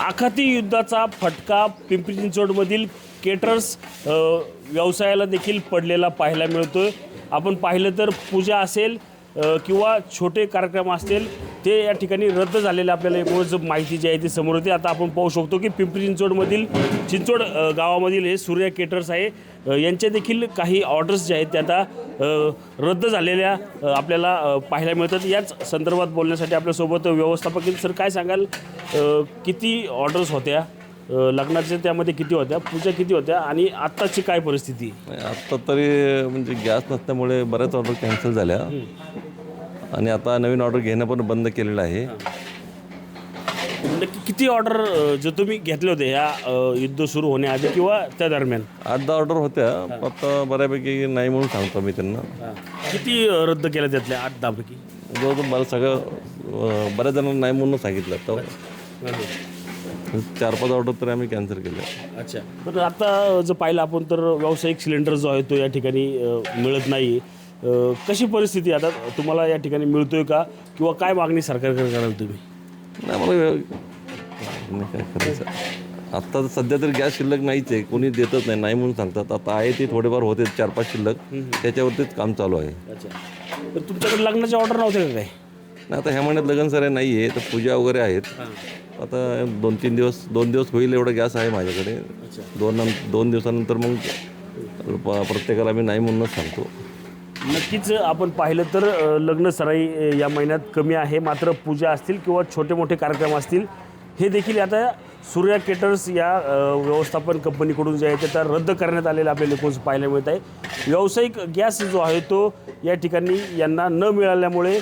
आखाती युद्धाचा फटका पिंपरी चिंचवडमधील केटरर्स व्यवसायाला देखील पडलेला पाहायला मिळतोय। आपण पाहिलं तर पूजा असेल किंवा छोटे कार्यक्रम असतील ते या ठिकाणी रद्द झालेले आपल्याला एकूणच माहिती जी आहे ती समोर येते। आता आपण पाहू शकतो की पिंपरी चिंचवडमधील चिंचवड गावामधील हे सूर्या केटर्स आहे यांचे देखील काही ऑर्डर्स जे आहेत ते आता रद्द झालेल्या आपल्याला पाहायला मिळतात। याच संदर्भात बोलण्यासाठी आपल्यासोबत व्यवस्थापक आहेत। सर काय सांगाल, किती ऑर्डर्स होत्या, लग्नाच्या त्यामध्ये किती होत्या, पूजा किती होत्या आणि आत्ताची काय परिस्थिती? आत्ता तरी म्हणजे गॅस नसल्यामुळे बऱ्याच ऑर्डर कॅन्सल झाल्या आणि आता नवीन ऑर्डर घेणं पण बंद केलेलं आहे। नक्की किती ऑर्डर जे तुम्ही घेतले होते ह्या युद्ध सुरू होण्याआधी किंवा त्या दरम्यान? 8-10 ऑर्डर होत्या, आता बऱ्यापैकी नाही म्हणून सांगतो मी त्यांना। किती रद्द केल्या त्यातल्या 8-10 पैकी? जवळजवळ मला सगळं बऱ्याच जणांना नाही म्हणून सांगितलं, तर 4-5 ऑर्डर तरी आम्ही कॅन्सल केल्या। अच्छा, पण आता जर पाहिलं आपण तर व्यावसायिक सिलेंडर जो आहे तो या ठिकाणी मिळत नाही। कशी परिस्थिती आता तुम्हाला या ठिकाणी मिळतोय का किंवा काय मागणी सरकारकडे कराल तुम्ही? नाही मला काय करायचं, आत्ता सध्या तरी गॅस शिल्लक नाहीच आहे, कोणी देतच नाही म्हणून सांगतात। आता आहे ते थोडेफार होते 4-5 शिल्लक, त्याच्यावरतीच काम चालू आहे। अच्छा, तर तुमच्याकडे लग्नाचे ऑर्डर नव्हते का काय? नाही, आता ह्या महिन्यात लग्न सऱ्या नाही आहे, तर पूजा वगैरे आहेत। आता 2-3 दिवस होईल एवढा गॅस आहे माझ्याकडे। 2 दिवसानंतर मग प्रत्येकाला मी नाही म्हणूनच सांगतो। नक्कीच आपण पाहिलं तर लग्न सराई या महिन्यात कमी आहे, मात्र पूजा असतील किंवा छोटे मोठे कार्यक्रम असतील हे देखील आता सूर्या केटर्स या व्यवस्थापन कंपनीकडून जे आहे ते आता रद्द करण्यात आलेले आपल्याला एकूणच पाहायला मिळत आहे। व्यावसायिक गॅस जो आहे तो या ठिकाणी यांना न मिळाल्यामुळे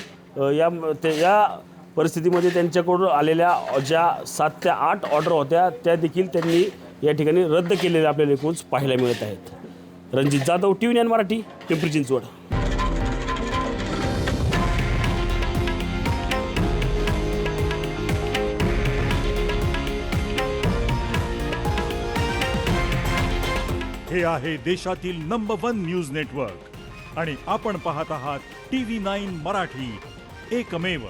या परिस्थितीमध्ये त्यांच्याकडून आलेल्या ज्या 7 ते 8 ऑर्डर होत्या त्या देखील त्यांनी या ठिकाणी रद्द केलेल्या आपल्याला एकूणच पाहायला मिळत आहेत। रणजित जाधव, TV9 मराठी, पिंपरी चिंचवड। हे आहे देशातील नंबर 1 न्यूज नेटवर्क आणि आपण पाहत आहात TV9 मराठी, एकमेव।